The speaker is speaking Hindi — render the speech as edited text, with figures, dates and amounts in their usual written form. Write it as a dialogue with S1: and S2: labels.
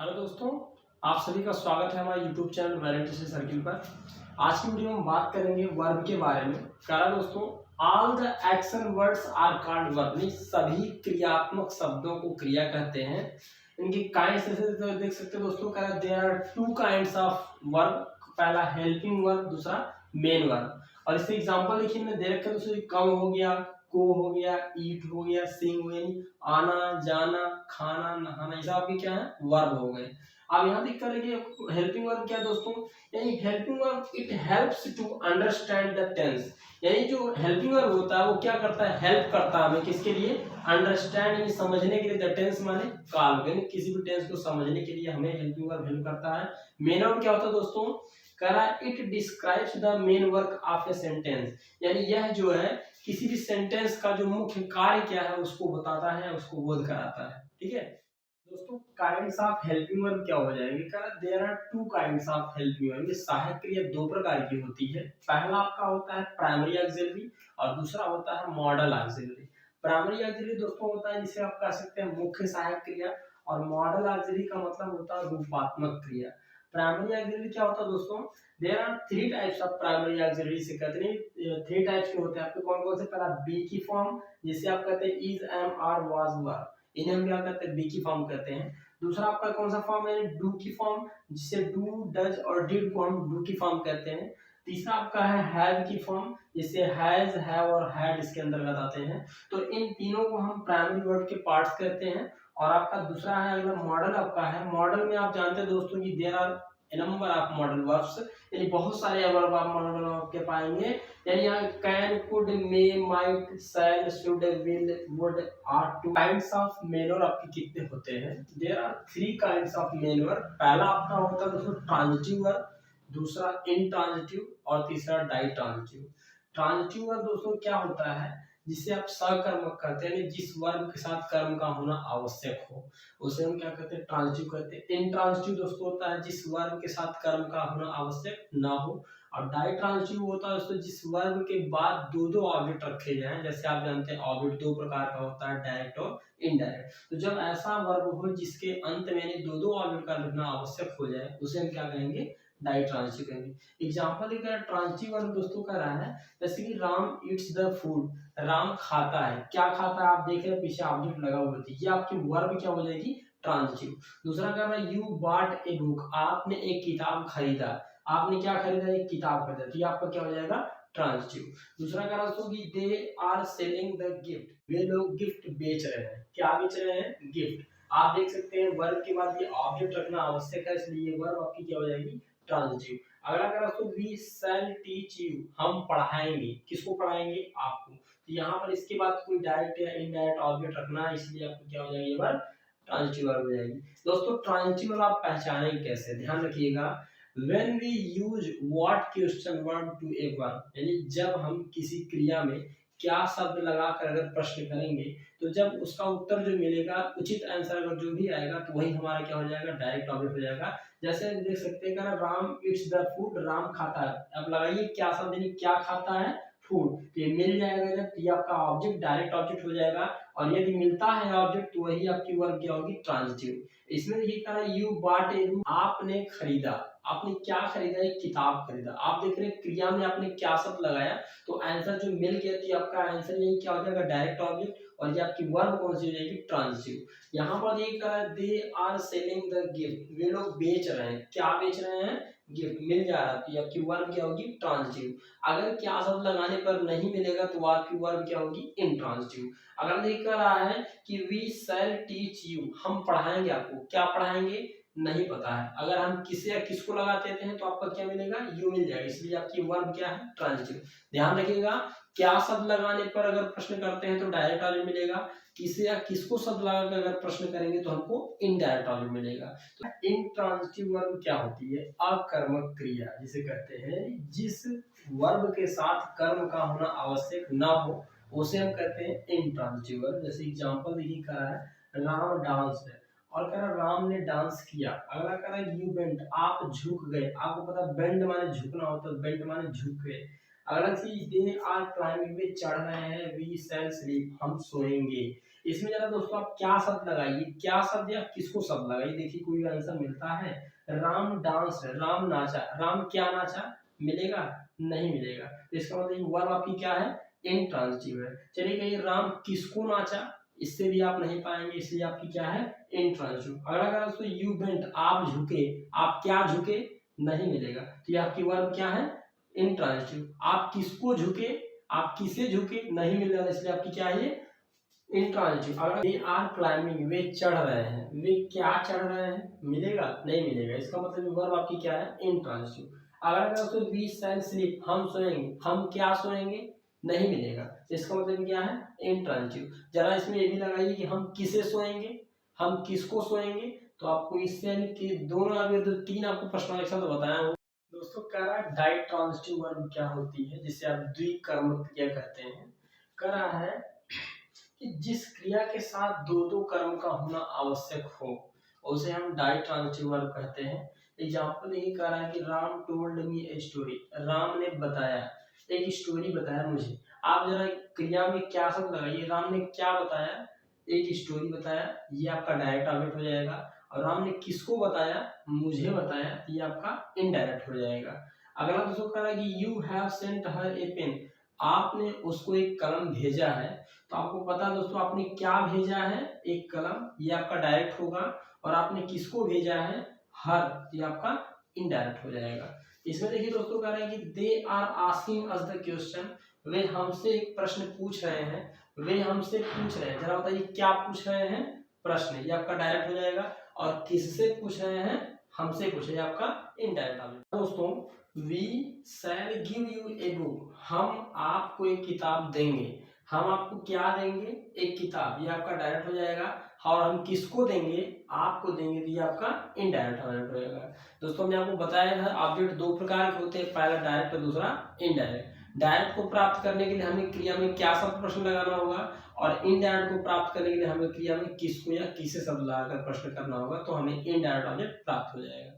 S1: हेलो दोस्तों, आप सभी का स्वागत है हमारे यूट्यूब चैनल वैलेंटाइन सर्किल पर। आज की वीडियो में बात करेंगे वर्ब के बारे में। कहा दोस्तों, all the action words are called verb, यानी सभी क्रियात्मक शब्दों को क्रिया कहते हैं। इनकी काइंड्स जैसे देख सकते हैं दोस्तों, कहा there are two kinds of verb, पहला हेल्पिंग वर्ब, दूसरा मेन वर्ब। और इससे एग्जांपल देखिए मैंने दे रखा है दोस्तों, कम हो गया, को हो गया, ईट हो गया, सिंग हो गया, आना जाना खाना नहाना, ये सब आपके क्या है वर्ब हो गए। अब यहाँ देख कर हेल्पिंग वर्ब क्या है दोस्तों, यानी helping verb it helps to understand the tense. यानी जो हेल्पिंग वर्ब होता है वो क्या करता है, हेल्प करता है हमें किसके लिए, अंडरस्टैंड यानी समझने के लिए, द टेंस माने काल, यानी किसी भी टेंस को समझने के लिए हमें हेल्पिंग वर्ब हेल्प करता है। मेन वर्ब क्या होता है दोस्तों, कह रहा है it describes the main work of a sentence, यानी यह जो है किसी भी सेंटेंस का जो मुख्य कार्य क्या है उसको बताता है, उसको बोध कराता है। ठीक है दोस्तों, काइंड्स ऑफ हेल्पिंग वर्ब क्या हो जाएंगे, कह रहा there are two kinds of helping verb. ये सहायक क्रिया दो प्रकार की होती है। पहला आपका होता है प्राइमरी ऑक्सिलरी और दूसरा होता है मॉडल ऑक्सिलरी। प्राइमरी ऑक्सिलरी दोस्तों होता है जिसे आप कह सकते हैं मुख्य सहायक क्रिया, और मॉडल ऑक्सिलरी का मतलब होता है रूपात्मक क्रिया। प्राइमरी ऑक्सिलरी क्या होता है दोस्तों, there are three types of primary auxiliary से कहते हैं, थ्री टाइप्स के होते हैं आपके कौन कौन से। पहला बी की फॉर्म, जिसे आप कहते हैं is am are was were, इन्हें हम क्या कहते हैं बी की फॉर्म कहते हैं। दूसरा आपका कौन सा फॉर्म है, डू की फॉर्म, जिसे डू डज और डिड को हम डू की फॉर्म कहते हैं। तीसरा आपका है हैव की फॉर्म, जिसे हैज हैव और हैड इसके अंतर्गत आते हैं। तो इन तीनों को हम प्राइमरी वर्ड के पार्ट्स कहते हैं। और आपका दूसरा है अगला मॉडल आपका है। मॉडल में आप जानते हैं दोस्तों कि there are a number of modal verbs, यानी बहुत सारे वर्ब आप मॉडल वर्ब के पाएंगे। यानी यहाँ can, could, may, might, shall, should, will, would, are two kinds of main verb आपके कितने होते हैं, there are three kinds of main verb. पहला आपका होता है दोस्तों ट्रांजिटिव वर्ब, दूसरा इंट्रांजिटिव और तीसरा डाइट्रांजिटिव। ट्रांजिटिव वर्ब दोस्तों क्या होता है, जिसे आप सकर्मक करते हैं, जिस वर्ब के साथ कर्म का होना आवश्यक हो उसे हम क्या कहते हैं, ट्रांजिटिव कहते हैं। इंट्रांजिटिव दोस्तों होता है जिस वर्ब के साथ कर्म का होना आवश्यक ना हो। और डाइट्रांजिटिव होता है दोस्तों जिस वर्ब के बाद दो दो ऑब्जेक्ट रखे जाएं। जैसे आप जानते हैं ऑब्जेक्ट दो प्रकार का होता है, डायरेक्ट और इनडायरेक्ट। तो जब ऐसा वर्ब हो जिसके अंत में दो दो ऑब्जेक्ट का रखना आवश्यक हो जाए उसे हम क्या कहेंगे, डाइट्रांजिटिव कहेंगे। एग्जांपल एक ट्रांजिटिव वर्ब दोस्तों का रहा है, जैसे कि Ram eats the food, Ram खाता है, क्या खाता है आप देख रहे हैं पीछे ऑब्जेक्ट लगा हुआ है, ये आपकी वर्ब क्या हो जाएगी, ट्रांजिटिव। दूसरा क्या है, यू बॉट ए बुक, आपने एक किताब खरीदा, आपने क्या खरीदा, एक किताब खरीदा, तो ये आपका क्या हो जाएगा, ट्रांजिटिव। दूसरा क्या दोस्तों कि they are selling the gift, वे लोग गिफ्ट बेच रहे हैं, क्या बेच रहे हैं, गिफ्ट। आप देख सकते हैं वर्ब के बाद ये ऑब्जेक्ट रखना आवश्यक है, इसलिए ये वर्ब आपकी क्या हो जाएगी, ट्रांजिटिव। अगला क्या दोस्तों, वी शैल टीच यू, हम पढ़ाएंगे, किसको पढ़ाएंगे, आपको। तो यहाँ पर इसके बाद कोई डायरेक्ट या इनडायरेक्ट ऑब्जेक्ट रखना है, इसलिए आपको क्या हो जाएगी, ये वर्ब ट्रांजिटिव वर्ब हो जाएगी। दोस्तों ट्रांजिटिव वर्ब आप पहचानेंगे कैसे, ध्यान रखिएगा। When we use what question verb to a verb, यानी जब हम किसी क्रिया में क्या शब्द लगाकर अगर प्रश्न करेंगे तो जब उसका उत्तर जो मिलेगा, उचित आंसर अगर जो भी आएगा तो वही हमारा क्या हो जाएगा, डायरेक्ट ऑब्जेक्ट हो जाएगा। जैसे देख सकते हैं ना, Ram it's the food, Ram खाता है। अब लगाइए क्या शब्द, यानी क्या खाता है, फूड, तो ये मिल जाएगा जब, ये आपका ऑब्जेक्ट डायरेक्ट ऑब्जेक्ट हो जाएगा। और यदि मिलता है ऑब्जेक्ट तो वही आपकी वर्ब क्या होगी, ट्रांजिटिव। इसमें देखिए कह रहा है यू बॉट ए बुक, आपने खरीदा, आपने क्या खरीदा, एक किताब खरीदा। आप देख रहे हैं क्रिया में आपने क्या शब्द लगाया तो आंसर जो मिल गया, तो आपका आंसर यही क्या हो जाएगा, डायरेक्ट ऑब्जेक्ट, और ये आपकी वर्ब कौन सी हो जाएगी, ट्रांजिटिव। यहाँ पर ये कह रहा है they are selling the gift, वे लोग बेच रहे हैं, क्या बेच रहे हैं, गिफ्ट, मिल जा रहा है, तो आपकी वर्ब क्या होगी, ट्रांजिटिव। अगर क्या शब्द लगाने पर नहीं मिलेगा तो आपकी वर्ब क्या होगी, इंट्रांजिटिव। अगर देख रहा है कि वी शैल टीच यू, हम पढ़ाएंगे आपको, क्या पढ़ाएंगे, नहीं पता है। अगर हम किसे या किसको लगा देते हैं तो आपका क्या मिलेगा, यू मिल जाएगा, इसलिए आपकी वर्ब क्या है, ट्रांजिटिव। ध्यान रखिएगा, क्या शब्द लगाने पर अगर प्रश्न करते हैं तो डायरेक्ट ऑब्जेक्ट मिलेगा, किसे या किसको शब्द लगाकर अगर प्रश्न करेंगे तो हमको इनडायरेक्ट ऑब्जेक्ट मिलेगा। तो इंट्रांजिटिव वर्ब क्या होती है, अकर्मक क्रिया जिसे कहते हैं, जिस वर्ब के साथ कर्म का होना आवश्यक ना हो उसे हम कहते हैं इंट्रांजिटिव वर्ब। जैसे एग्जांपल देखिए कह रहा है राम डांस है, और कह रहा राम ने डांस किया। अगला कह रहा है यू बेंट, आप झुक गए, आपको पता बेंड माने झुकना होता है, बेंट माने झुक गए। अगला चीज दे आर क्लाइंबिंग, वे चढ़ रहे हैं, वी शैल स्लीप, हम सोएंगे। इसमें जरा दोस्तों आप क्या शब्द लगाइए, क्या शब्द या किसको शब्द लगाइए, देखिए कोई आंसर मिलता है। राम डांस, राम नाचा, राम क्या नाचा, मिलेगा नहीं मिलेगा। तो इसका मतलब वर्ब आपकी क्या है, इंट्रांजिटिव है। चलिए कहिए राम किसको नाचा, इससे भी आप नहीं पाएंगे, इसलिए आपकी क्या है, इंट्रांजिटिव। अगला अगर दोस्तों यू बेंट, आप झुके, आप क्या झुके, नहीं मिलेगा। तो ये आपकी वर्ब क्या है, इंट्रांजिटिव। आप किसको झुके, आप किसे झुके, नहीं मिल रहा, इसलिए आपकी क्या है, इंट्रांजिटिव। अगर दे आर क्लाइंबिंग, वे चढ़ रहे हैं, वे क्या चढ़ रहे हैं, मिलेगा नहीं मिलेगा। इसका मतलब वर्ब आपकी क्या है, इंट्रांजिटिव। अगर दोस्तों वी शैल स्लीप, हम सोएंगे, हम क्या सोएंगे, नहीं मिलेगा। इसका मतलब क्या है, इंट्रांजिटिव। जरा इसमें ये भी लगाइए कि हम किसे सोएंगे, हम किसको सोएंगे। तो आपको इससे कि दोनों अगर तो तीन आपको प्रश्न एक साथ बताया हूँ। दोस्तों कह रहा है डाइट्रांजिटिव वर्ब क्या होती है, जिसे आप द्विकर्मक क्रिया कहते हैं। कह रहा है कि जिस क्रिया के साथ दो दो कर्म का होना आवश्यक हो उसे हम डाइट्रांजिटिव वर्ब कहते हैं। एग्जाम्पल यही कह रहा है कि Ram told me a story, Ram ने बताया, एक स्टोरी बताया मुझे। आप जरा क्रिया में क्या शब्द लगाइए, राम ने क्या बताया, एक स्टोरी बताया, ये आपका डायरेक्ट ऑब्जेक्ट हो जाएगा। और राम ने किसको बताया, मुझे बताया, ये आपका इनडायरेक्ट हो जाएगा। अगला दोस्तों कह रहा है कि you have sent her a pen, आपने उसको एक कलम भेजा है। तो आपको पता है दोस्तों आपने क्या भेजा है, एक कलम, ये आपका डायरेक्ट होगा। और आपने किसको भेजा है, हर, ये आपका इनडायरेक्ट हो जाएगा। इसमें देखिए दोस्तों कह रहे हैं कि they are asking us the question, वे हमसे एक प्रश्न पूछ रहे हैं, वे हमसे पूछ रहे हैं। जरा बताइए क्या पूछ रहे हैं, प्रश्न, ये आपका डायरेक्ट हो जाएगा। और किससे पूछ रहे हैं, हमसे पूछ रहे हैं, आपका इनडायरेक्ट ऑब्जेक्ट। दोस्तों we shall give you a book, हम आपको एक किताब देंगे, हम आपको क्या देंगे, एक किताब, ये आपका डायरेक्ट हो जाएगा। और हम किसको देंगे, आपको देंगे, तो ये आपका इनडायरेक्ट ऑब्जेक्ट हो जाएगा। दोस्तों मैंने आपको बताया था ऑब्जेक्ट दो प्रकार के होते हैं, पहला डायरेक्ट और दूसरा इनडायरेक्ट। डायरेक्ट को प्राप्त करने के लिए हमें क्रिया में क्या शब्द प्रश्न लगाना होगा, और इनडायरेक्ट को प्राप्त करने के लिए हमें क्रिया में किसको या किसे शब्द लगाकर प्रश्न करना होगा, तो हमें इनडायरेक्ट ऑब्जेक्ट प्राप्त हो जाएगा।